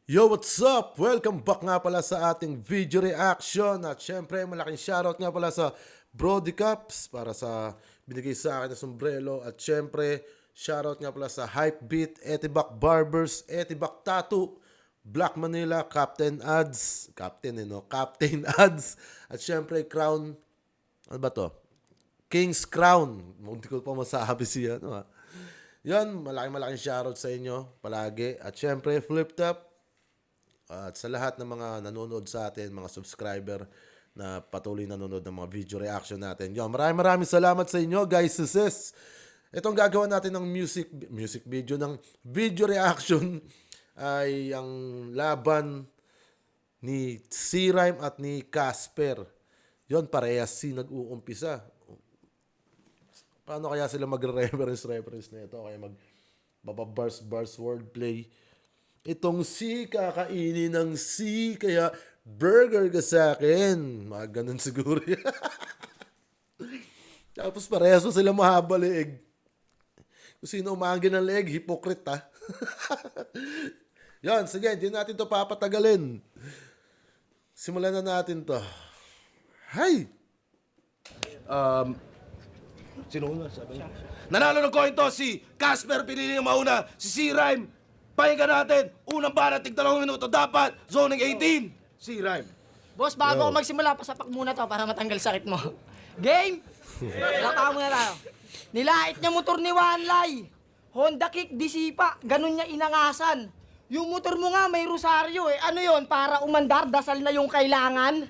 Yo, what's up? Welcome back nga pala sa ating video reaction. At syempre, malaking shoutout nga pala sa Brody Caps para sa binigay sa akin na sombrero. At syempre, shoutout nga pala sa Hypebeat, Etibac Barbers, Etibac Tattoo, Black Manila, Captain Ads. Captain, Captain Ads. At syempre, Crown, ano ba to? King's Crown. Hindi ko pa masabi siya, Yan, malaking shoutout sa inyo palagi. At syempre, Flip Top. At sa lahat ng mga nanonood sa atin, mga subscriber na patuloy nanonood ng mga video reaction natin. Yo, maraming salamat sa inyo, guys, sis. Itong gagawa natin ng music video, ng video reaction ay ang laban ni C-Rhyme at ni Casper. Yon, parehas nag-uumpisa. Paano kaya sila magre-reference na ito? Kaya bars wordplay. Itong si kakainin ng si, kaya burger ka sa akin. Mga ganun siguro. Tapos parehas pa sila mahaba leeg. Kung sino umangin ng leeg, hypocrite ha. Yan, sige, hindi natin to papatagalin. Simulan na natin to. Hay! Sino una? Sabi niya. Nanalo ng coin to si Casper, pinili ng mauna. Si C-Rhyme, pahinga natin. Unang banat, 2 minuto. Dapat, zoning 18. C-Rhyme. Boss, bago ako magsimula, pasapak muna to para matanggal sakit mo. Game! Laka muna tayo. Nilait niya motor ni Wanlay. Honda Kick, disipa. Ganun niya inangasan. Yung motor mo nga may rosaryo eh. Ano yon, para umandar, dasal na yung kailangan?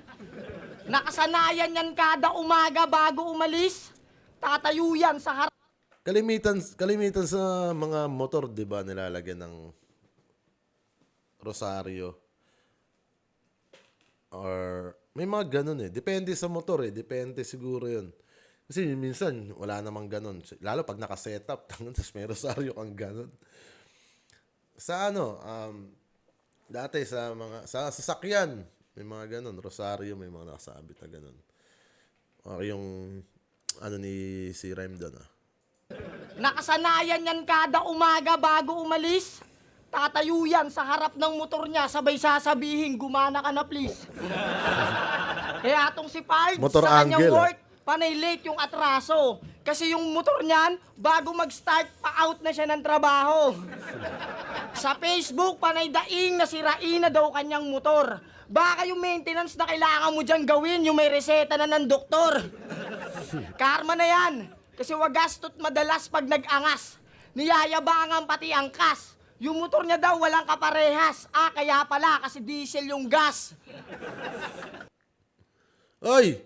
Nakasanayan yan kada umaga bago umalis. Tatayo yan sa harap. Kalimitan sa mga motor, 'di ba, nilalagyan ng rosaryo. Or may mga ganun eh. Depende sa motor eh. Depende siguro 'yun. Kasi minsan wala namang ganun. Lalo pag naka-setup, tapos may rosaryo kang ganun. Sa dati sa sasakyan, may mga ganun, rosaryo, may mga nakasabit na ganun. O yung ni si Rhyme doon Nakasanayan yan kada umaga bago umalis. Tatayo yan sa harap ng motor niya, sabay sasabihin, gumana ka na please. Kaya itong si Pards, Motor sa kanyang angle, work, panay late yung atraso. Kasi yung motor niyan, bago mag-start, pa-out na siya ng trabaho. Sa Facebook, panay daing na sirain na daw kanyang motor. Baka yung maintenance na kailangan mo dyan gawin, yung may reseta na ng doktor. Karma na yan. Kasi wagastot madalas pag nag-angas. Niyayabangan pati ang kas. Yung motor niya daw walang kaparehas. Kaya pala kasi diesel yung gas. Oy!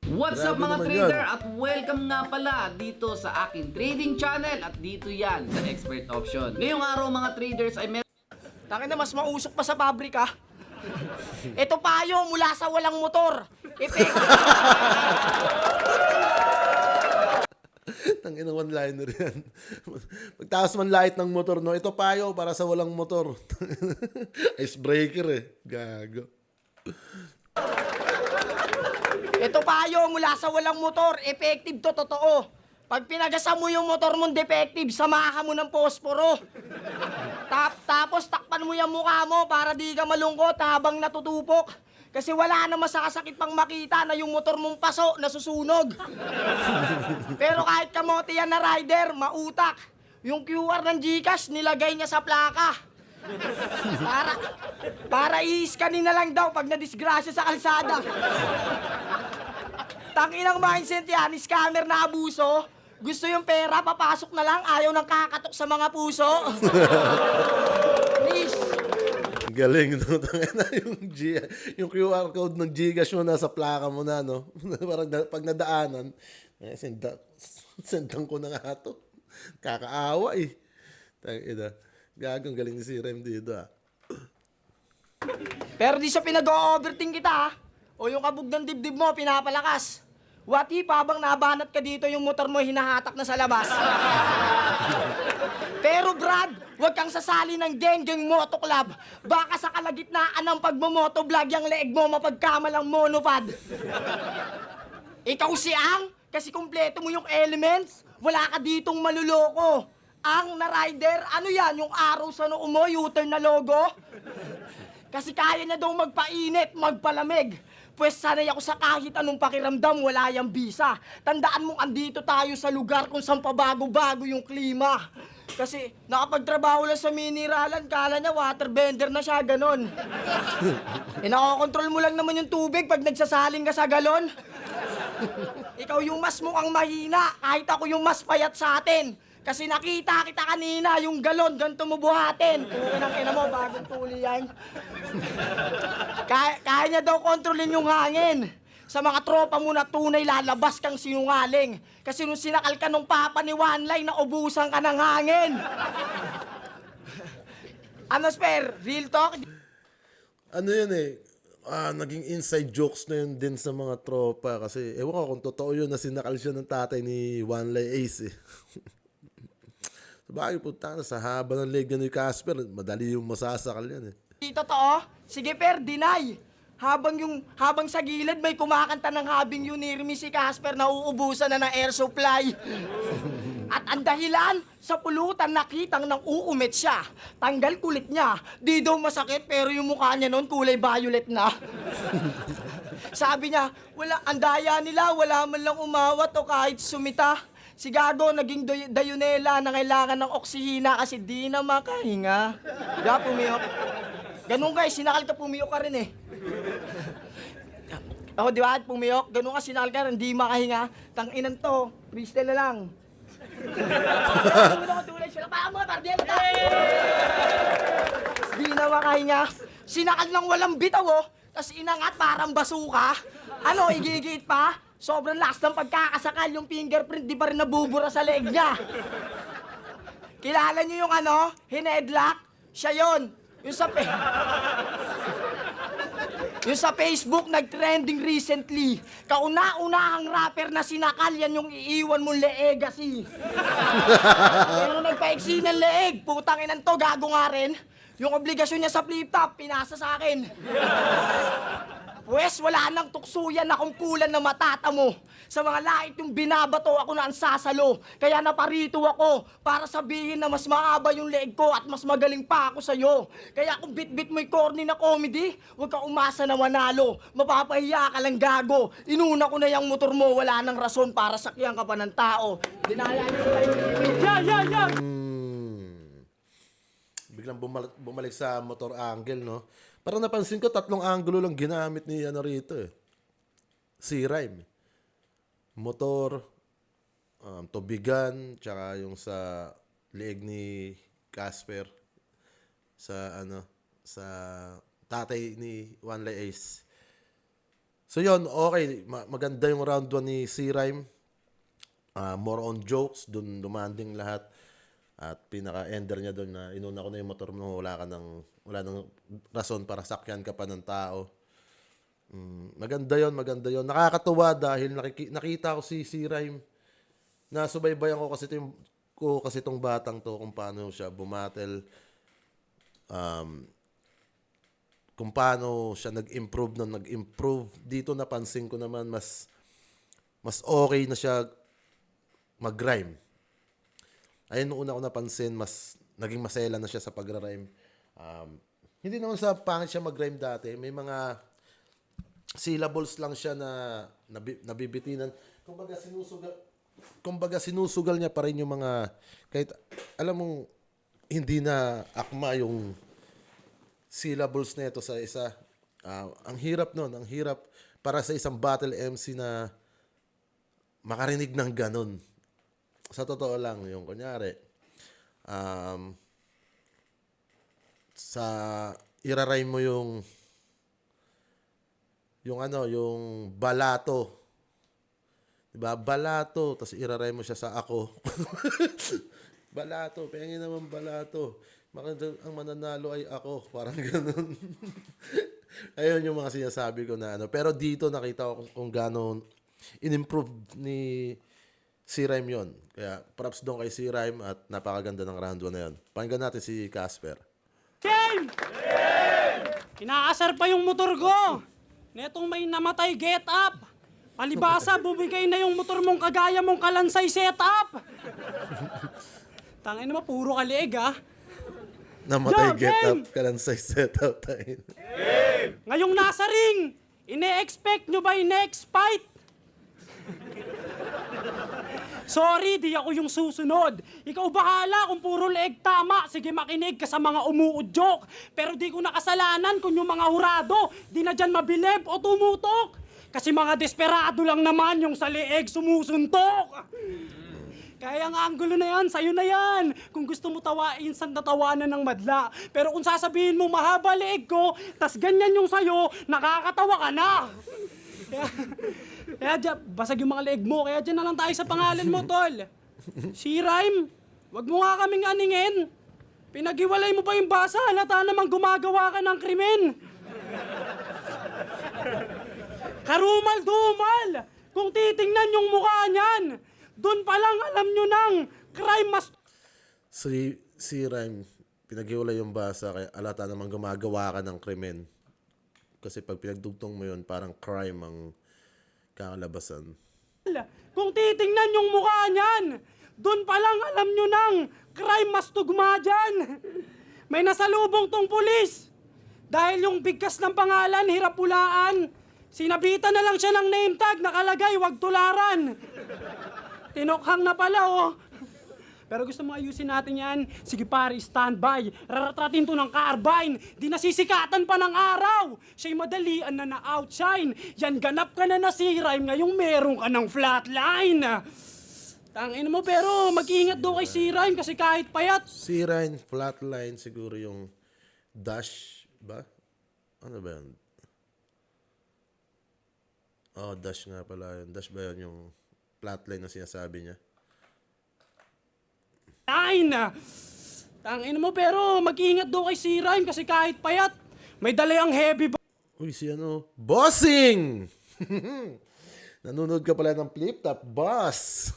What's up Grabe mga naman trader yan. at welcome nga pala dito sa aking trading channel at dito yan sa Expert Option. Ngayong araw mga traders ay meron Tangin na mas mausok pa sa pabrika. Ito payo mula sa walang motor. Tangina one-liner yan. Pagtaas man light ng motor, no? Ito payo para sa walang motor. Icebreaker eh. Gago. Ito payo mula sa walang motor. Effective to, totoo. Pag pinagasan mo yung motor mong defective, samahan mo ng posporo. Tapos takpan mo yung mukha mo para di ka malungkot habang natutupok. Kasi wala na masakasakit pang makita na yung motor mong paso nasusunog. Pero kahit kamote yan na rider, mautak. Yung QR ng GCash, nilagay niya sa plaka. Para i-scanin na lang daw pag nadisgrasya sa kalsada. Tanginang mindset yan, scammer na abuso. Gusto yung pera, papasok na lang, ayaw ng kakatok sa mga puso. Please. Galing, no? Tangina yung QR code ng Gcash mo nasa plaka mo na, no? Parang pag nadaanan, sendan ko na nga to. Kakaawa eh. Tangina. Gagong galing ni si Rem dito Pero di sa pinag-o-overthink kita, o yung kabog ng dibdib mo, pinapalakas. What if, habang nabanat ka dito, yung motor mo hinahatak na sa labas? Pero Brad, huwag kang sasali ng geng-geng moto club. Baka sa kalagitnaan ng pagmomotovlog, yung leeg mo mapagkamalang monopod. Ikaw si Ang, kasi kumpleto mo yung elements, wala ka ditong maluloko. ang na rider, ano yan, yung araw sa noo mo, U-turn na logo? Kasi kaya niya daw magpainit, magpalamig. Pwes sanay ako sa kahit anong pakiramdam, wala yang bisa. Tandaan mo, andito tayo sa lugar kung saan pabago-bago yung klima. Kasi nakapagtrabaho lang sa mineralan, kala niya waterbender na siya, ganon. Nakokontrol mo lang naman yung tubig pag nagsasaling ka sa galon. Ikaw yung mas mukhang mahina, kahit ako yung mas payat sa atin. Kasi nakita kita kanina, yung galon, ganito mo buhatin. Kung ina mo, bagong tuli yan. Kaya niya daw kontrolin yung hangin. Sa mga tropa mo na tunay, lalabas kang sinungaling. Kasi nung sinakal ka nung papa ni One Line, naubusan ka ng hangin. Ano, Sper? Real talk? Ano yun eh, naging inside jokes na yun din sa mga tropa kasi ewan ko kung totoo yun na sinakal siya ng tatay ni One Line Ace eh. Sabagay punta na sa haba ng leg ni Casper, madali yung masasakal yan eh. Di totoo? Sige, Per, deny. Habang sa gilid may kumakanta ng habing yunirmi si Casper, nauubusan na ng air supply. At ang dahilan, sa pulutan nakitang nang uumit siya. Tanggal kulit niya. Di daw masakit pero yung mukha niya noon kulay violet na. Sabi niya, ang daya nila, wala man lang umawat o kahit sumita. Si Gago naging dayunela na kailangan ng oksihina kasi di na makahinga. Diba, pumiyok? Ganun guys, sinakal ka, pumiyok ka rin eh. Ako, di ba, pumiyok? Ganun ka, sinakal ka rin, di makahinga. Tanginan to, freestyle na lang. Tulay sila, baka mga pardiyan ka! Di na makahinga. Sinakal ng walang bitaw, oh. Tas inangat parang basuka. Ano, igigiit pa? Sobrang lakas ng pagkakasakal, yung fingerprint di pa rin nabubura sa leg niya. Kilala niyo yung ano, hinedlock? Siya yun. Yung sa Facebook, nag-trending recently. Kauna-unahang rapper na sinakal, yan yung iiwan mong legacy. Pero nagpaiksi ng leeg, putang inan to, gago nga rin. Yung obligasyon niya sa flip-top, pinasa sa akin. Pwes, wala nang tuksuyan na kumpulan na matatamo. Sa mga lait yung binabato ako na ang sasalo. Kaya naparito ako para sabihin na mas maaba yung leeg ko at mas magaling pa ako sa'yo. Kaya kung bit-bit mo'y corny na comedy, huwag ka umasa na manalo. Mapapahiya ka lang, gago. Inuna ko na yung motor mo, wala nang rason para sakyan ka pa ng tao. Dinaya niyo sila yung Biglang bumalik sa motor angle, no? Parang napansin ko, 3 angulo lang ginamit ni ano rito eh. Si Rhyme. Motor, tubigan, tsaka yung sa leeg ni Casper. Sa tatay ni One Line Ace. So yun, okay. Maganda yung round 1 ni si Rhyme. More on jokes, dun demanding lahat. At pinaka-ender niya doon na inuna ko na yung motor mo, wala nang rason para sakyan ka pa ng tao. Maganda yon. Nakakatuwa dahil nakita ko si Rhyme. Nasubaybayan ko kasi itong batang to kung paano siya bumatel. Kung paano siya nag-improve. Dito napansin ko naman mas okay na siya mag-rhyme. Ayun, nung una ko napansin, naging masela na siya sa pag-rhyme. Hindi naman sa pangit siya mag-rhyme dati. May mga syllables lang siya na nabibitinan. Kumbaga sinusugal niya pa rin yung mga, kahit alam mong hindi na akma yung syllables na ito sa isa. Ang hirap nun, ang hirap para sa isang battle MC na makarinig ng ganun. Sa totoo lang, yung kunyari, sa iraray mo yung balato. Diba? Balato, tapos iraray mo siya sa ako. Balato, pengin naman balato. Ang mananalo ay ako. Parang ganun. Ayun yung mga sinasabi ko na ano. Pero dito nakita ko kung gano'n in-improve ni si Rhyme yun. Kaya props doon kay si Rhyme at napakaganda ng round 1 na yun. Pakinggan natin si Casper. Game! Inaasar pa yung motor ko. Netong may namatay, get up. Palibasa, bubigay na yung motor mong kagaya mong kalansay setup. Tangin naman, puro kaliig ah. Namatay Yo, get up game! ka lang sa setup tayo. Ngayong nasa ring, ine-expect nyo ba yung next fight? Sorry, di ako yung susunod. Ikaw bahala kung puro leeg tama. Sige, makinig ka sa mga umuudyok. Pero di ko nakasalanan kung yung mga hurado di na dyan mabilib o tumutok. Kasi mga desperado lang naman yung sa leeg sumusuntok. Kaya ang anggulo na yan, sa'yo na yan. Kung gusto mo tawain, san natawanan ng madla. Pero kung sasabihin mo mahaba leeg ko, tas ganyan yung sa'yo, nakakatawa ka na. Kaya dyan, basag yung mga leeg mo, kaya dyan na lang tayo sa pangalan mo, tol. Si Rhyme, wag mo nga kaming aningin. Pinag-iwalay mo pa yung basa, halata namang gumagawa ka ng krimen. Karumal-dumal! Kung titingnan yung mukha niyan, doon pa lang alam nyo ng crime mas... Si Rhyme, pinag-iwalay yung basa kaya alata namang gumagawa ka ng krimen. Kasi pag pinagdugtong mo yun, parang crime ang kakalabasan. Kung titingnan yung mukha niyan, doon pa lang alam nyo ng crime mas tugma dyan. May nasalubong tong pulis. Dahil yung bigkas ng pangalan, hirap pulaan. Sinabitan na lang siya ng name tag, nakalagay, wag tularan. Tinokhang na pala, oh. Pero gusto mo ayusin natin yan? Sige pare, standby. Raratratin to ng carbine. Di nasisikatan pa ng araw. Siya'y madalian na na-outshine. Yan, ganap ka na si Rhyme. Ngayong meron ka ng flatline. Tangin mo, pero mag-ingat daw kay si Rhyme kasi kahit payat. Si Rhyme, flatline siguro yung dash ba? Ano ba yun? Oh, dash nga pala yun. Dash ba yun yung flatline na sinasabi niya? Tangin mo, pero mag-ingat daw kay si Rhyme kasi kahit payat, may dala ang heavy Uy, si ano? Bossing! Nanonood ka pala ng Flip Top, boss!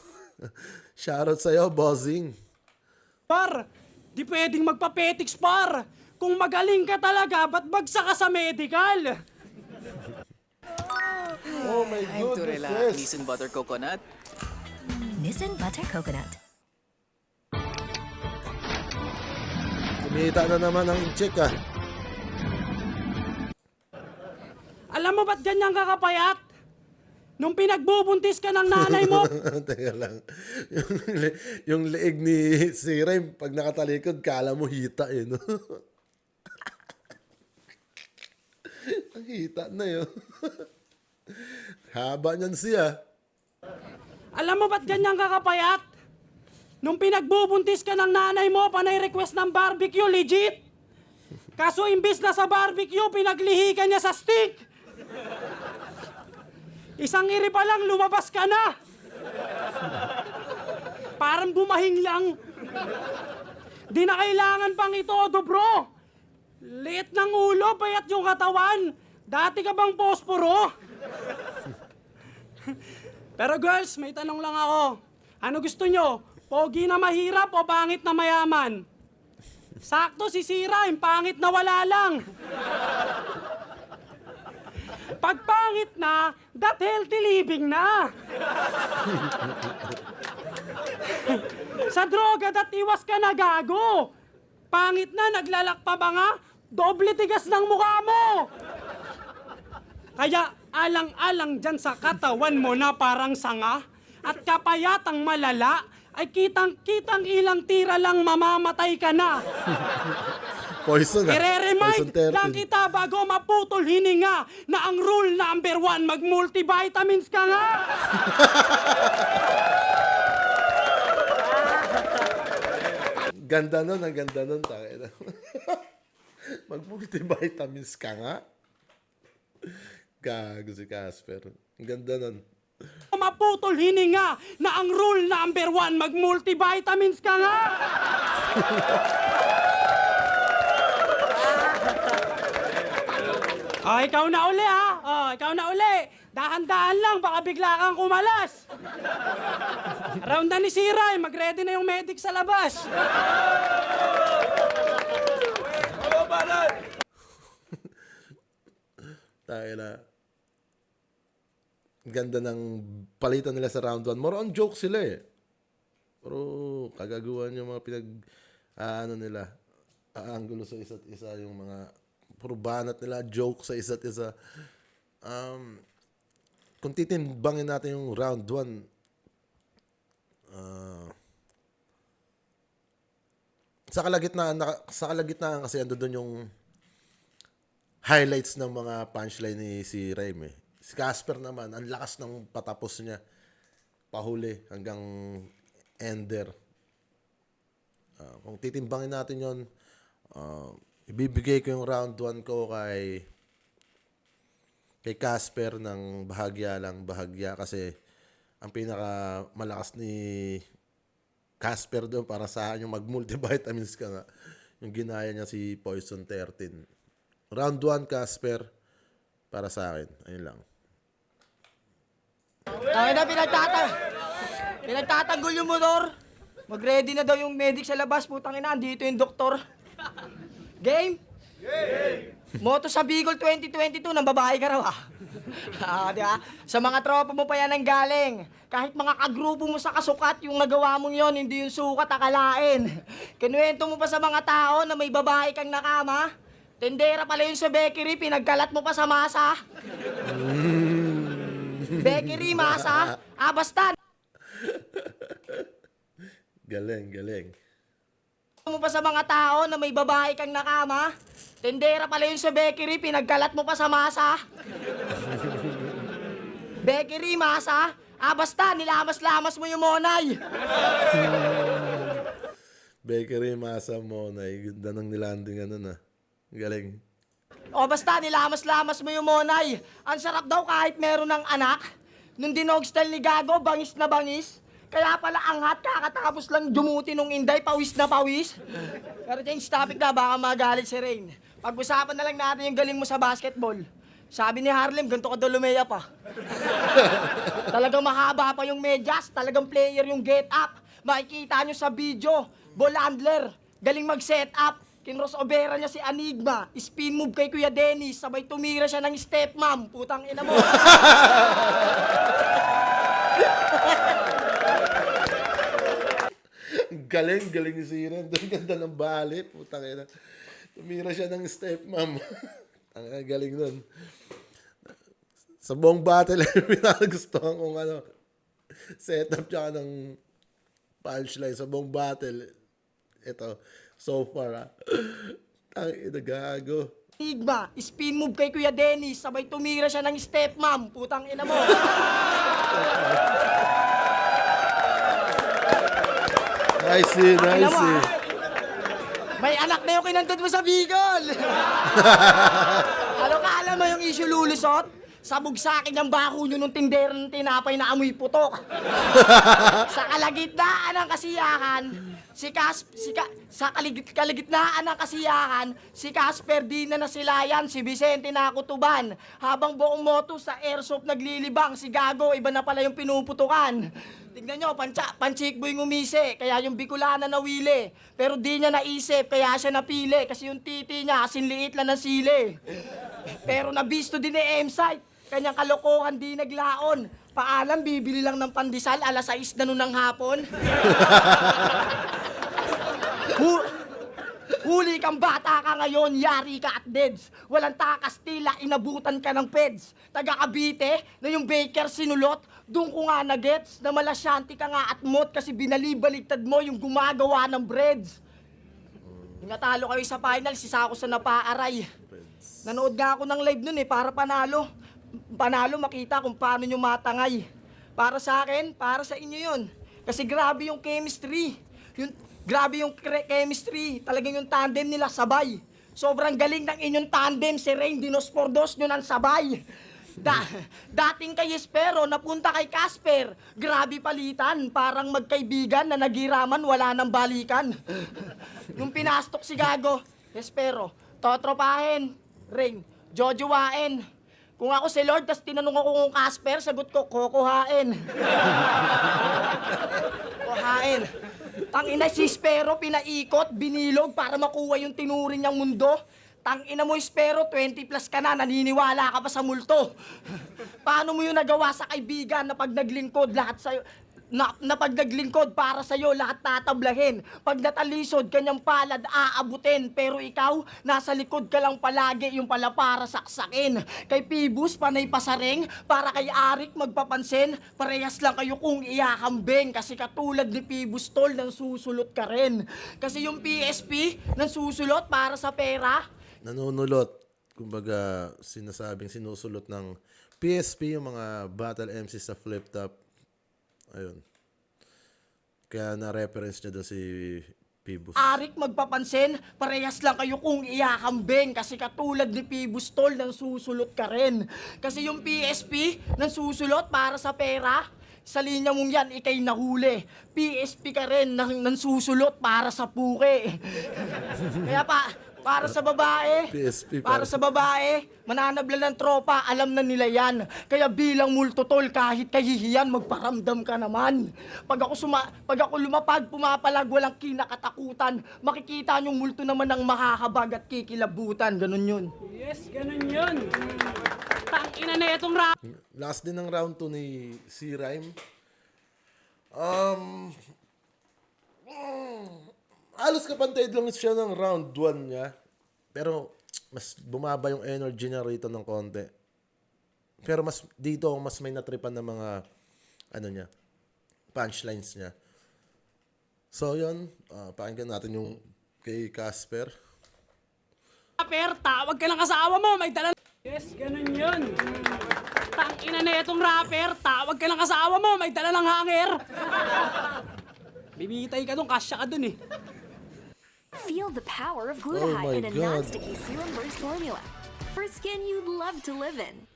Shoutout sa'yo, bossing. bar. Di pwedeng magpa-petics par. Kung magaling ka talaga, ba't bagsak ka sa medical? Oh my Time to relax. goodness! Nissan Butter Coconut. Nissan Butter Coconut. Kumita na naman ang incheck ah. Alam mo ba't ganyan kakapayat? Nung pinagbubuntis ka ng nanay mo, Teka lang. Yung leeg ni si Rhyme, pag nakatalikod, kala mo hita eh, no? Ang hita na yun. Haba niyan siya. alam mo ba't ganyan kakapayat? Nung pinagbubuntis ka ng nanay mo, panay request ng barbecue, legit. Kaso imbis na sa barbecue, pinaglihi ka niya sa stick. Isang iri pa lang, lumabas ka na. Parang bumahing lang. Di na kailangan pang itodo, bro. Liit ng ulo, payat yung katawan. Dati ka bang posporo? Pero girls, may tanong lang ako. Ano gusto nyo? Pogi na mahirap o pangit na mayaman? Sakto si Sira, yung pangit na wala lang. Pag pangit na, that healthy living na. Sa droga, dat iwas ka na gago. Pangit na, naglalak pa ba nga? Doble tigas ng mukha mo. Kaya alang-alang dyan sa katawan mo na parang sanga at kapayatang malala, ay kitang-kitang ilang tira lang mamamatay ka na. Poison ah. Poison I-remind lang 13. kita bago maputol hininga na ang rule number 1, mag-multivitamins ka nga! Ganda nun, ang ganda nun. Mag-multivitamins ka nga. Gago si Casper. Ang ganda nun. Maputol hininga na ang rule number 1, mag-multivitamins ka nga! Oh, ikaw na uli ha. Oh, ikaw na uli. Dahan-dahan lang, baka bigla kang kumalas. Round na ni Siray, mag-ready na yung medic sa labas. Tayo na. Ganda ng palitan nila sa round 1. More on joke sila eh. Pero kagaguhan yung mga nila, aangulo sa isa't isa, yung mga puro banat nila, joke sa isa't isa. Kung titimbangin natin yung round 1, sa kalagitnaan kasi ando doon yung highlights ng mga punchline ni si Rhyme. Si Casper naman, ang lakas ng patapos niya. Pahuli hanggang ender. Kung titimbangin natin yon, ibibigay ko yung round 1 ko kay Casper ng bahagya kasi ang pinaka malakas ni Casper doon para sa akin yung mag-multivitamins ka nga. Yung ginaya niya si Poison 13. Round 1 Casper para sa akin. Ayun lang. Tayo na pinagtatanggol yung motor. Mag-ready na daw yung medic sa labas, putang ina, andito yung doktor. Game? Game! Moto sa Bicol 2022, nang babae ka raw di ba? Sa mga tropa mo pa yan ang galing. Kahit mga kagrupo mo sa kasukat, yung nagawa mong yon, hindi yung sukat, akalain. Kinuwento mo pa sa mga tao na may babae kang nakama. Tendera pala yun sa bakery, pinagkalat mo pa sa masa. Bakery, masa. Basta. Galing. Mo pa sa mga tao na may babae kang nakama. Tendera pala yun sa bakery, pinagkalat mo pa sa masa. Bakery, masa. Basta, nilamas-lamas mo yung monay. Bakery, masa, monay. Ganda ng nilanding Galing. Basta, nilamas-lamas mo yung monay. Ang sarap daw kahit meron ng anak. Nung dinog style ni Gago, bangis na bangis. Kaya pala angat, kakatapos lang dumuti nung inday, pawis na pawis. Pero change topic na, baka magalit si Rain. Pag-usapan na lang natin yung galing mo sa basketball. Sabi ni Harlem, ganito ka daw lumeya pa. Talagang mahaba pa yung medyas, talagang player yung get up. Makikita nyo sa video, ball handler, galing mag-set up. Kinrosovera niya si Enigma, spin move kay Kuya Dennis, sabay tumira siya ng stepmom, putang ina mo. Galing ni Siren. Ang ganda ng bali. Putang ina. Tumira siya ng stepmom. Ang galing nun. Sa buong battle, pinagustuhan kong setup tsaka ng punchline sa buong battle. Ito, so far Ang ina, gago. Enigma, spin move kay Kuya Dennis, sabay tumira siya ng stepmom, putang ina mo. Nice. May anak na yung kinandod mo sa Bicol. Alam mo yung issue lulusot? Sabog sa akin yung bako nyo nung tindera ng tinapay na amoy putok. Sa kalagitnaan ng kasiyahan, sa kalagitnaan ng kasiyahan, si Casper di na nasilayan, si Vicente na kutuban. Habang buong moto sa airsoft naglilibang, si Gago, iba na pala yung pinuputukan. Tignan nyo, panchikboy ngumisi, kaya yung Bicolana nawili. Pero di niya naisip, kaya siya napili, kasi yung titi niya, asin liit lang ng sili. Pero nabisto din ni M-Site, kanyang kalokohan di naglaon. Paalam, bibili lang ng pandesal, alas 6 na nun ng hapon. Huli kang bata ka ngayon, yari ka at deads. Walang takas tila, inabutan ka ng peds. Taga Cavite, na yung baker sinulot, doon ko nga na-gets na malasyanti ka nga at mot kasi binalibaligtad mo yung gumagawa ng breads. Yung natalo kayo sa final, sisa ako sa napaaray. Nanood nga ako ng live nun para panalo. Panalo makita kung paano nyo matangay. Para sa akin, para sa inyo yun. Kasi grabe yung chemistry. Grabe yung chemistry. Talagang yung tandem nila sabay. Sobrang galing ng inyong tandem. Si Rain, dinospordos nyo ng sabay. Dating kay Espero, napunta kay Casper. Grabe palitan. Parang magkaibigan na nagiraman, wala nang balikan. Nung pinastok si Gago, Espero, totropahin. Rain, jojowain. Kung ako si Lord, tas tinanong ako kung Casper, sagot ko, kokohain. Kohain. Tangina si Espero, pinaikot, binilog para makuha yung tinuring niyang mundo. Tangina mo Espero, 20 plus ka na, naniniwala ka pa sa multo. Paano mo yung nagawa sa kaibigan na pag naglingkod, lahat sa'yo, na pag naglingkod para sa'yo, lahat tatablahin. Pag natalisod, kanyang palad aabutin. Pero ikaw, nasa likod ka lang palagi, yung pala para saksakin. Kay Pibus, panay pasaring, para kay Arik magpapansin, parehas lang kayo kung iyakambing. Kasi katulad ni Pibus, tol, nang susulot ka rin. Kasi yung PSP, nang susulot para sa pera, Nanunulot. Kumbaga, sinasabing sinusulot ng PSP yung mga battle MC sa flip top. Ayun. Kaya na-reference niya doon si Pibus. Arik magpapansin, parehas lang kayo kung iyakambing. Kasi katulad ni Pibus, tol, nang susulot ka rin. Kasi yung PSP, nang susulot para sa pera, sa linya mong yan, ikay nahuli. PSP ka rin, nang susulot para sa puke. Kaya para sa babae, PSP para sa babae, mananabla ng tropa, alam na nila yan. Kaya bilang multotol, kahit kahihiyan, magparamdam ka naman. Pag ako lumapag, pumapalag, walang kinakatakutan, makikita niyong multo naman ng makakabag at kikilabutan. Ganun yun. Yes, ganun yun. Tangina na itong rap. Last din ng round 2 ni C-Rhyme. Halos kapantid lang siya ng round 1 niya. Pero mas bumaba yung energy niya rito ng konti. Pero mas dito mas may natripan ng mga ano niya, punchlines niya. So yun, pakinggan natin yung kay Casper. Rapper, tawag ka ng asawa mo, may dala. Yes, ganun yun. Tangina na itong rapper, tawag ka ng asawa mo, may dala ng hanger. Bibitay ka dun, kasya ka dun eh. Feel the power of Oh glutathione my in a God. non-sticky serum burst formula. For skin you'd love to live in.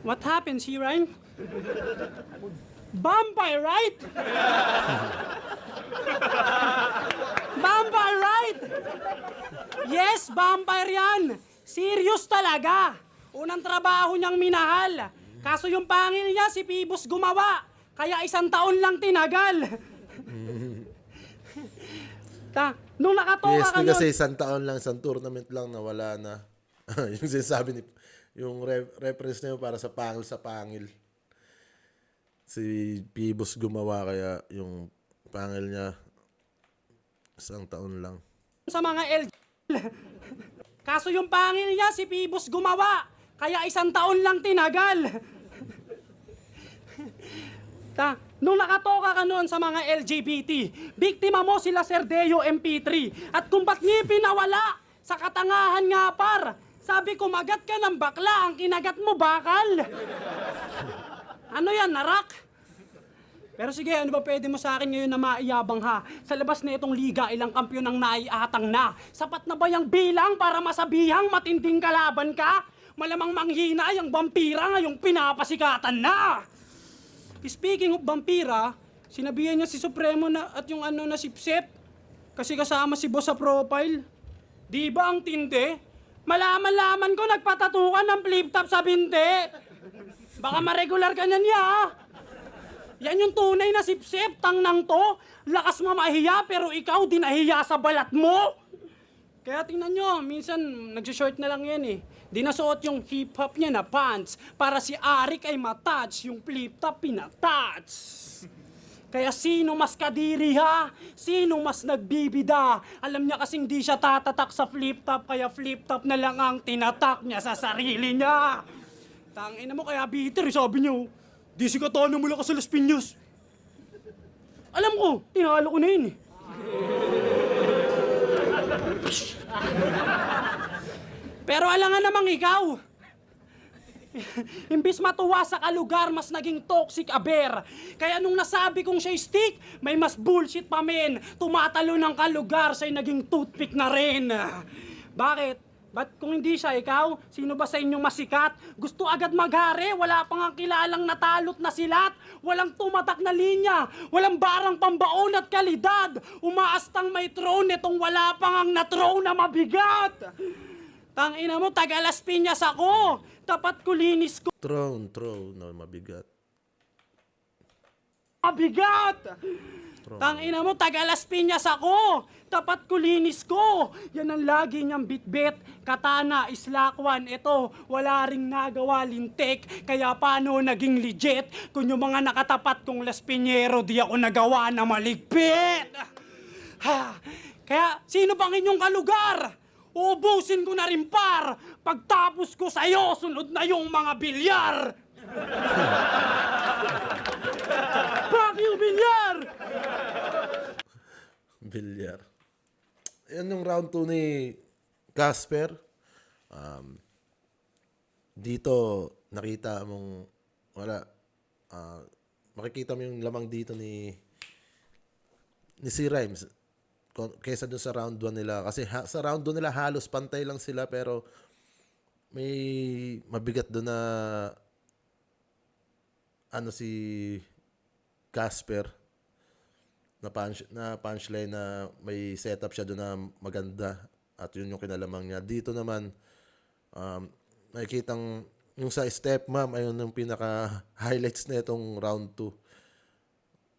What happened, C-Rhyme? Vampire, right? Vampire, right? Yes, vampire yan. Serious talaga. Unang trabaho niyang minahal. Kaso yung pangil niya, si Pibus gumawa. Kaya 1 taon lang tinagal. Nung nakatoka PSP ka nun, kasi 1 taon lang, 1 tournament lang na wala na. Yung sinasabi ni yung reference na yun para sa pangil. Si Pibus gumawa kaya yung pangil niya 1 taon lang. sa mga Kaso yung pangil niya, si Pibus gumawa. Kaya 1 taon lang tinagal. Nung nakatoka ka noon sa mga LGBT, biktima mo sila Serdeo MP3. At kung ba't ngipin nawala, sa katangahan nga par. Sabi ko, magat ka ng bakla, ang kinagat mo bakal. Ano yan, narak? Pero sige, ano ba pwede mo sa akin ngayon na maiyabang ha? Sa labas na itong liga, ilang kampyon ang naiatang na. Sapat na ba yung bilang para masabihang matinding kalaban ka? Malamang manghina yung vampira ngayong pinapasikatan na. Speaking of vampira, sinabihan niya si Supremo na at yung ano na sipsip. Kasi kasama si boss sa profile. Di ba ang tindi? Malaman-laman ko nagpatatukan ng flip top sa binte. Baka ma-regular ka niyan ya. Yan yung tunay na sipsip, tang nang to. Lakas mo mahiya pero ikaw di nahiya sa balat mo. Kaya tingnan nyo, minsan nagsishort na lang yan eh. Di nasuot yung hip-hop niya na pants para si Arik ay matouch, yung flip-top pinatouch. Kaya sino mas kadiri ha? Sino mas nagbibida? Alam niya kasing di siya tatatak sa flip-top, kaya flip-top na lang ang tinatak niya sa sarili niya. Tangina mo kaya bitter, sabi niyo. Di si Katana mula ka sa Las Piñas. Alam ko, tinalo ko na yun eh. Pero alangan namang ikaw. Imbis matuwa sa kalugar, mas naging toxic aber. Kaya nung nasabi kong siya stick, may mas bullshit pa men. Tumatalo ng kalugar, siya'y naging toothpick na rin. Bakit? Ba't kung hindi siya ikaw, sino ba sa inyong masikat? Gusto agad maghari, wala pang ang kilalang natalot na silat. Walang tumatak na linya, walang barang pambaon at kalidad. Umaastang may throne, itong wala pang ang na-throne na mabigat. Tangina mo, taga Las Piñas ako. Tapat ko linis ko. Throne, no, mabigat. Mabigat! Tangina mo, taga Las Piñas ako. Tapat kulinis ko. Yan ang lagi niyang bitbit. Katana, islakwan. Ito, wala ring nagawa lintik. Kaya paano naging legit? Kung yung mga nakatapat kong Las Piñero, di ako nagawa na maligpit. Ha, kaya, sino bang inyong kalugar? Ubusin ko na rin par. Pagtapos ko sa'yo, sunod na yung mga bilyar. Fuck you, bilyar! Bilyar. Yan yung round 2 ni Casper. Dito, nakita mong wala. Makikita mo yung lamang dito ni C. Rhymes kaysa dun sa round 1 nila. Kasi sa round 2 nila halos pantay lang sila pero may mabigat doon na si Casper na punchline na may setup siya doon na maganda at yun yung kinalamang niya. Dito naman nakikitang yung sa Stepmom ayun yung pinaka highlights na itong round 2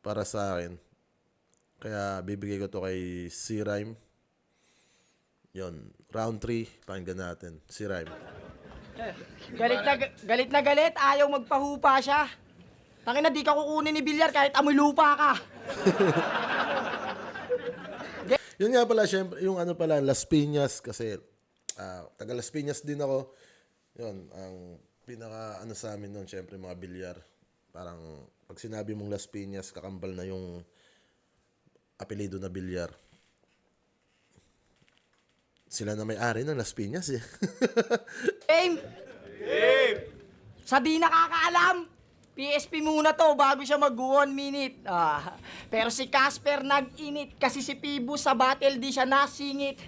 para sa akin. Kaya bibigay ko to kay C. Rhyme. Yun, round 3 pakinggan natin C. Rhyme. Galit na galit, ayaw magpahupa siya. Tangina, di ka kukunin ni Bilyar kahit amoy lupa ka. Yun nga pala, syempre, yung ano pala, Las Piñas, kasi taga Las Piñas din ako. Yun, ang pinaka ano sa amin nun, syempre mga bilyar. Parang pag sinabi mong Las Piñas, kakambal na yung apelido na bilyar. Sila na may-ari ng Las Piñas eh. Game! Sa di nakakaalam, PSP muna to bago siya mag 1 minute. Pero si Casper nag-init kasi si Pibu sa battle di siya nasingit.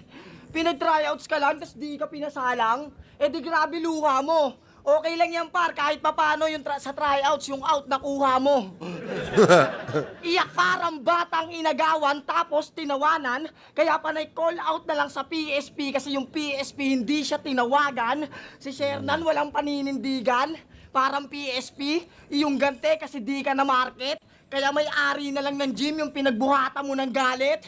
Pinag-tryouts ka lang, tas di ka pinasalang. Eh di grabe luha mo. Okay lang yan par, kahit papano yung sa tryouts, yung out nakuha mo. Iyak parang batang inagawan, tapos tinawanan. Kaya panay call out na lang sa PSP kasi yung PSP hindi siya tinawagan. Si Shernan walang paninindigan. Parang PSP, iyong gante kasi di ka na market. Kaya may-ari na lang ng gym yung pinagbuhatan mo ng galit.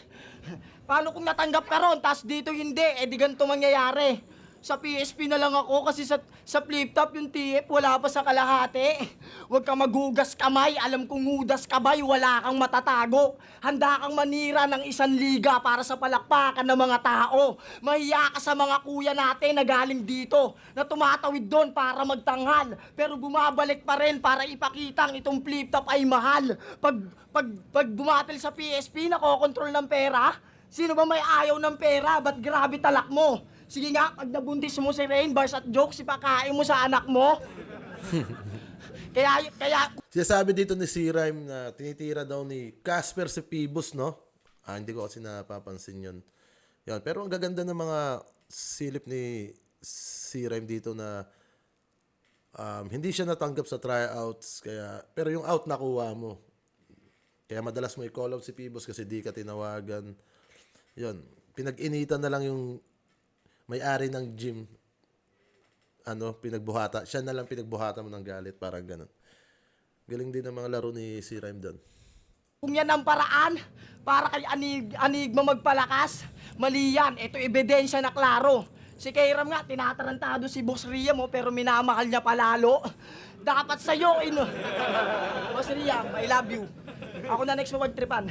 Paano kung natanggap ka ron, tas dito hindi, eh di ganito mangyayari. Sa PSP na lang ako kasi sa flip top yung TF wala pa sa kalahati. Huwag kang magugas kamay, alam kong hudas kabay, wala kang matatago. Handa kang manira ng 1 liga para sa palakpakan ng mga tao. Mahiya ka sa mga kuya natin na galing dito, na tumatawid doon para magtanghal. Pero bumabalik pa rin para ipakitang itong flip top ay mahal. Pag bumatil sa PSP, nakokontrol ng pera. Sino ba may ayaw ng pera? Ba't grabe talak mo? Sige nga, pag nabuntis mo si Rain, bars at jokes, ipakain mo sa anak mo. kaya... Sinasabi dito ni C. Rhyme na tinitira daw ni Casper si Phoebus, no? Hindi ko kasi napapansin yun. Yan. Pero ang gaganda ng mga silip ni C. Rhyme dito na hindi siya natanggap sa tryouts, pero yung out nakuha mo. Kaya madalas mo i-call out si Phoebus kasi di ka tinawagan. Yun. Pinag-initan na lang yung may-ari ng gym, pinagbuhata. Siya na lang pinagbuhata mo ng galit, parang ganun. Galing din ang mga laro ni C. Rhyme doon. Kung yan ang paraan, para kay Anigma magpalakas, mali yan. Ito ebidensya na klaro. Si Kairam nga, tinatarantado si Boss Riam pero minamahal niya palalo. Dapat sa'yo, Boss Riam, I love you. Ako na next mo magtripan.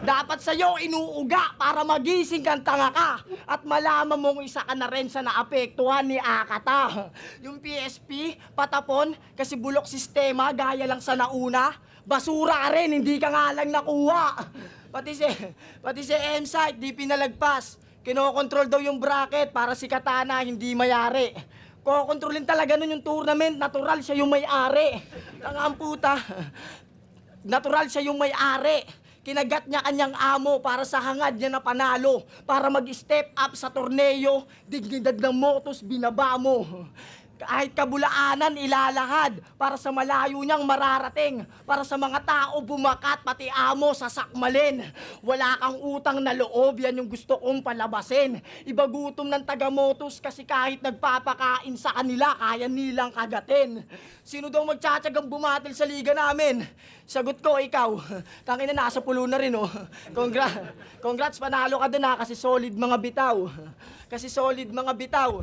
Dapat sa'yo inuuga para magising kang tanga ka at malaman mong isa ka na rin sa naapektuhan ni Akata. Yung PSP, patapon kasi bulok sistema gaya lang sa nauna. Basura ka rin, hindi ka nga lang nakuha. Pati si M-Site, di pinalagpas. Kinokontrol daw yung bracket para si Katana hindi mayari. Kokontrolin talaga nun yung tournament, natural siya yung may-ari. Tangang puta. Natural siya yung may-ari. Kinagat niya kanyang amo para sa hangad niya na panalo. Para mag-step up sa torneo, dignidad ng motos binaba mo. Kahit kabulaanan ilalahad para sa malayo niyang mararating. Para sa mga tao bumakat, pati amo sasakmalin. Wala kang utang na loob, yan yung gusto kong palabasin. Ibagutom ng taga-Motos kasi kahit nagpapakain sa kanila, kaya nilang kagatin. Sino daw magtsatsagang bumatil sa liga namin? Sagot ko, ikaw. Tangina, nasa pulo na rin, oh. Congrats, panalo ka dun, ha, kasi solid mga bitaw. Kasi solid mga bitaw.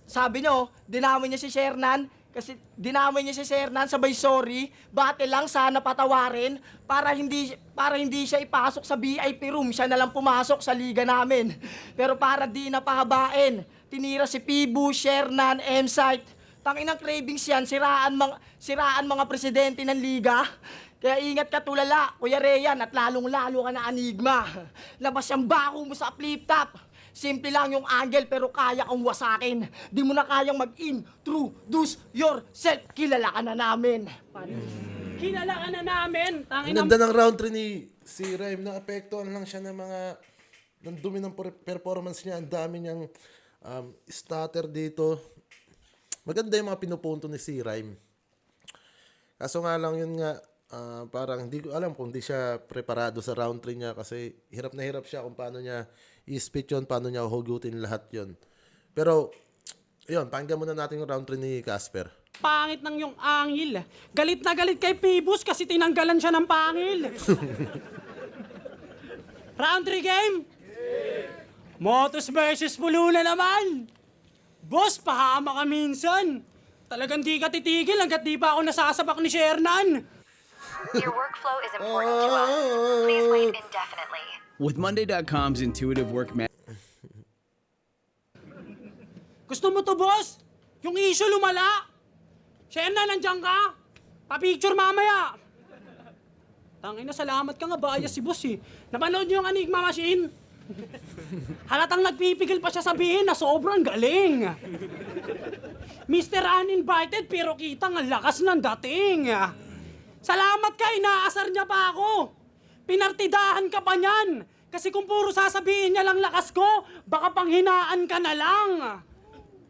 Sabi nyo, dinamay niya si Shernan, kasi dinamay niya si Shernan, sabay sorry, bate lang sana patawarin, para hindi siya ipasok sa VIP room, siya na lang pumasok sa liga namin. Pero para di na pahabain, tinira si Pibu, Shernan, M-Site. Tanginang cravings yan, siraan mga presidente ng liga. Kaya ingat ka tulala, Kuya Reyan, at lalong-lalo ka na Enigma. Labas yung bako mo sa flip-top. Simple lang yung angle pero kaya kang wasakin. Di mo na kayang mag-introduce yourself. Kilala ka na namin. Kilala ka na namin. Ang ganda ng round 3 ni si Rhyme. Naapektuhan lang siya ng mga ng dumi ng performance niya. Ang dami niyang stutter dito. Maganda yung mga pinupunto ni si Rhyme. Kaso nga lang yun nga, parang hindi ko alam kung di siya preparado sa round 3 niya kasi hirap na hirap siya kung paano niya i-spit yun, paano niya hugutin lahat yun. Pero, yun, pakinggan muna natin yung round 3 ni Casper. Pangit ng yung angil. Galit na galit kay Pibus kasi tinanggalan siya ng pangil. Round 3 game? Motos versus Pulo na naman. Boss, pahama ka minsan. Talagang di ka titigil hanggat di pa ako nasasabak ni Shernan. Your workflow is important to us. Please wait indefinitely. With Monday.com's intuitive work Gusto mo to, boss? Yung issue lumala. Shernan, nandiyan ka? Pa-picture mamaya. Tangina, salamat ka nga, bias si boss eh. Napanood niyo yung Enigma Machine? Halatang nagpipigil pa siya sabihin na sobrang galing. Mr. Uninvited pero kitang ang lakas ng dating. Salamat ka, inaasar niya pa ako. Pinartidahan ka pa niyan. Kasi kung puro sasabihin niya lang lakas ko, baka panghinaan ka na lang.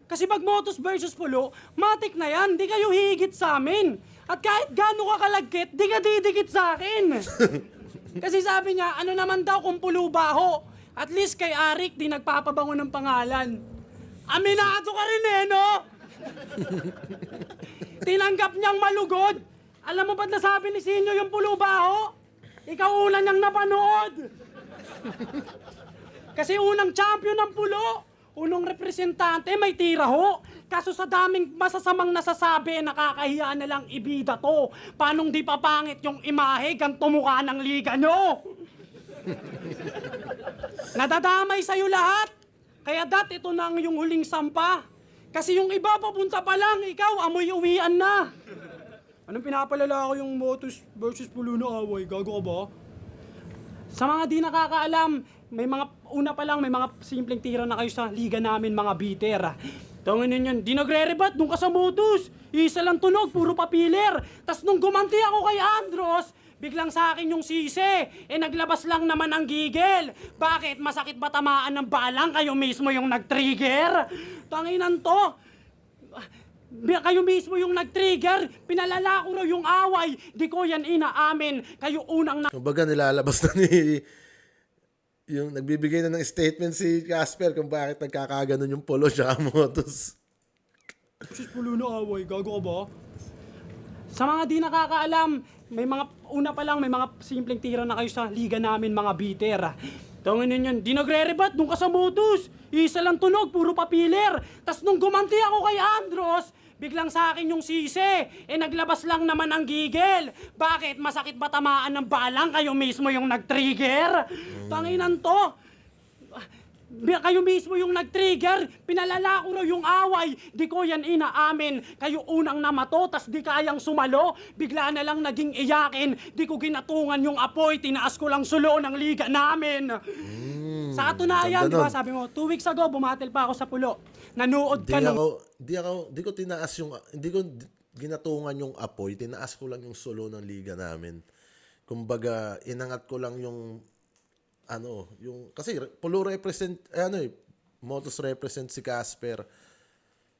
Kasi pag Motos versus Pulo, matik na yan, di kayo higit sa amin. At kahit gaano ka kalagkit, di ka didikit sa akin. Kasi sabi niya, ano naman daw kung Pulo baho? At least kay Arik, di nagpapabango ng pangalan. Aminado ka rin eh, no? Tinanggap niyang malugod. Alam mo ba't nasabi ni Sinyo yung Pulo baho? Ikaw una niyang napanood. Kasi unang champion ng Pulo, unang representante, may tira ho. Kaso sa daming masasamang nasasabi, nakakahiya na lang ibida to. Paanong di papangit yung imahe, ganito mukha ng liga nyo? Nadadamay sa'yo lahat. Kaya ito na ang yung huling sampa. Kasi yung iba papunta pa lang, ikaw amoy uwian na. Anong pinapalala ko yung Motos versus Pulo na away? Gago ka ba? Sa mga di nakakaalam, may mga simpleng tira na kayo sa liga namin, mga bitter. Tangin yun, di nagre-rebat nung ka sa Motos. Isa lang tunog, puro papiler. Tas nung gumanti ako kay Andros, biglang sa akin yung sisi. Naglabas lang naman ang gigil. Bakit? Masakit ba tamaan ng balang? Kayo mismo yung nag-trigger? Tanginan to. Kayo mismo yung nag-trigger, pinalala ko raw yung away, di ko yan inaamin, kayo unang Kumbaga nilalabas na ni yung nagbibigay na ng statement si Casper kung bakit nagkakaganon yung Polo siya Motos. Sus, Pulo na away, gago ka ba? Sa mga di nakakaalam, may mga simpleng tira na kayo sa liga namin, mga bitter. Tangin yun, di nagre-rebat nung ka sa Motos. Isa lang tunog, puro papiler. Tas nung gumanti ako kay Andros, biglang sa akin yung sisi. Naglabas lang naman ang gigil. Bakit? Masakit ba tamaan ng balang? Kayo mismo yung nag-trigger? Tanginan to. Kayo mismo yung nag-trigger. Pinalala ko raw yung away. Di ko yan inaamin. Kayo unang namato, tas di kayang sumalo. Bigla na lang naging iyakin. Di ko ginatungan yung apoy. Tinaas ko lang sulo ng liga namin. Sa katunayan, di ba sabi mo, 2 weeks ago, bumatil pa ako sa Pulo. Nanood ka Di ko tinaas yung, hindi ko ginatungan yung apoy, tinaas ko lang yung solo ng liga namin. Kumbaga, inangat ko lang yung, kasi Pulo represent, Motos represent si Casper.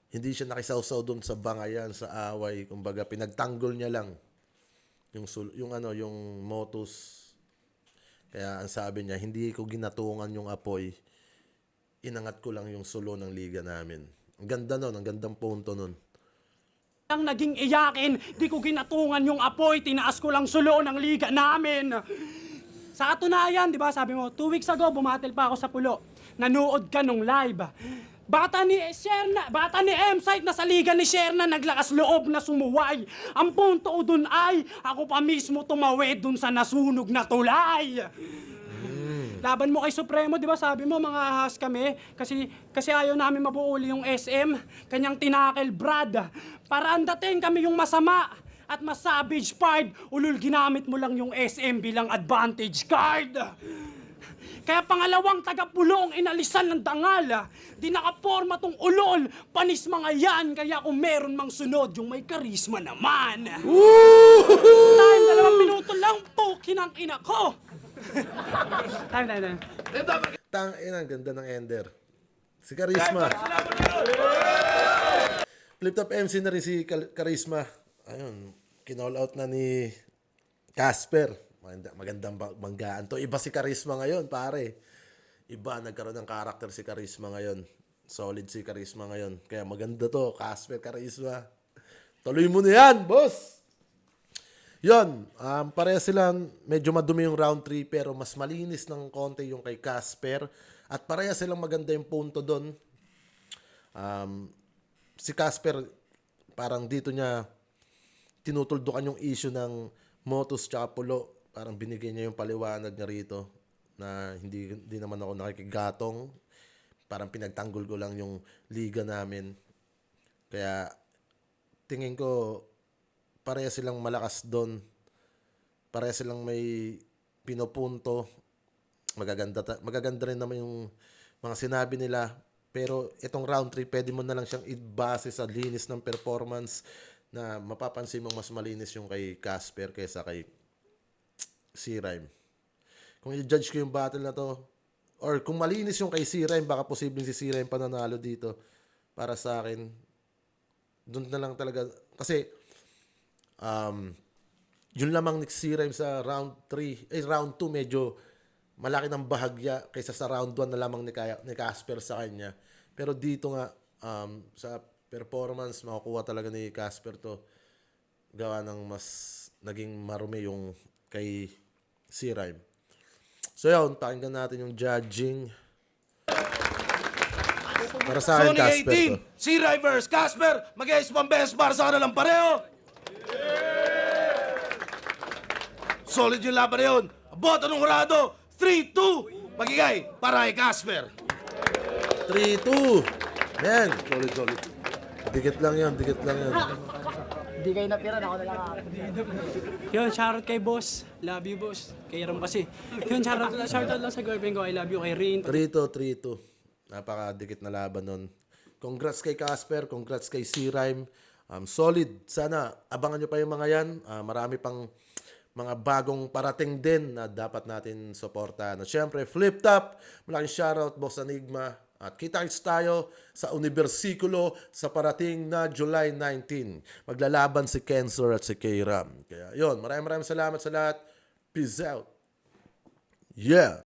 hindi siya nakisawsaw doon sa bangayan, sa away. Kumbaga, pinagtanggol niya lang yung Motus. Kaya ang sabi niya, hindi ko ginatungan yung apoy. Inangat ko lang yung sulo ng liga namin. Ang ganda nun, ang gandang punto nun. Ang naging iyakin, di ko ginatungan yung apoy, tinaas ko lang sulo ng liga namin. Sa katunayan, di ba, sabi mo, 2 weeks ago, bumatil pa ako sa pulo. Nanood ka nung live. Bata ni M-Site na sa liga ni Sherna, naglakas loob na sumuway. Ang punto ko dun ay, ako pa mismo tumawid dun sa nasunog na tulay. Laban mo kay Supremo, di ba sabi mo, mga ahas kami, kasi ayaw namin mabuuli yung SM, kanyang tinakel Brad. Para andating kami yung masama at mas savage part, ulul ginamit mo lang yung SM bilang advantage card. Kaya pangalawang taga-pulo ang inalisan ng dangal. Di nakaporma tong ulol, panis mga yan, kaya kung meron mang sunod, yung may karisma naman. Time, 2 minuto lang, pukin ang ina ko. Time. Ang ganda ng Ender. Si Charisma. Flip Top MC na rin si Charisma. Ayun, kinall out na ni Casper. Magandang banggaan to. Iba si Charisma ngayon, pare. Iba, nagkaroon ng karakter si Charisma ngayon. Solid si Charisma ngayon. Kaya maganda to, Casper, Charisma. Tuloy mo na yan, boss! Yon, pareha silang medyo madumi yung round 3 pero mas malinis ng konti yung kay Casper. At pareha silang maganda yung punto doon. Si Casper, parang dito niya tinutuldukan yung issue ng Motus tsaka Pulo. Parang binigay niya yung paliwanag niya rito na hindi naman ako nakikigatong. Parang pinagtanggol ko lang yung liga namin. Kaya tingin ko pareha silang malakas doon. Pareha silang may pinopunto. Magaganda rin naman yung mga sinabi nila. Pero itong round 3, pwede mo na lang siyang ibase sa linis ng performance na mapapansin mo mas malinis yung kay Casper kaysa kay C-Rhyme. Kung i-judge ko yung battle na to, or kung malinis yung kay C-Rhyme, baka posibleng si C-Rhyme pananalo dito. Para sa akin, doon na lang talaga. Kasi, yun lamang ni C-Rhyme sa round 2, medyo malaki ng bahagya kaysa sa round 1 na lamang ni Casper sa kanya. Pero dito nga, sa performance, makukuha talaga ni Casper to. Gawa ng mas naging marumi yung kay C-Rhyme. So yun, pakinggan natin yung judging. Para sa akin, Zone Casper 18, to. C-Rhyme vs. Casper, mag-ayos pang best para sa kanilang pareho. Solid yung laban na yun. Boto ng hurado, 3-2. Magigay para kay Casper. 3-2. Man, solid. Dikit lang yun. Di kayo napira, ako na lang ako. Yun, shoutout kay boss. Love you, boss. Kay Ram kasi. Yun, shoutout lang sa girlfriend ko. I love you kay Rin. 3-2. Napakadikit na laban nun. Congrats kay Casper, congrats kay C-Rhyme. Solid. Sana abangan nyo pa yung mga yan. Marami pang mga bagong parating din na dapat natin suportahan. At syempre, Flip Top. Malaking shoutout, Boss Enigma. At kita-kits tayo sa Universikulo sa parating na July 19. Maglalaban si Kensor at si K-Ram. Kaya yun, maraming salamat sa lahat. Peace out. Yeah!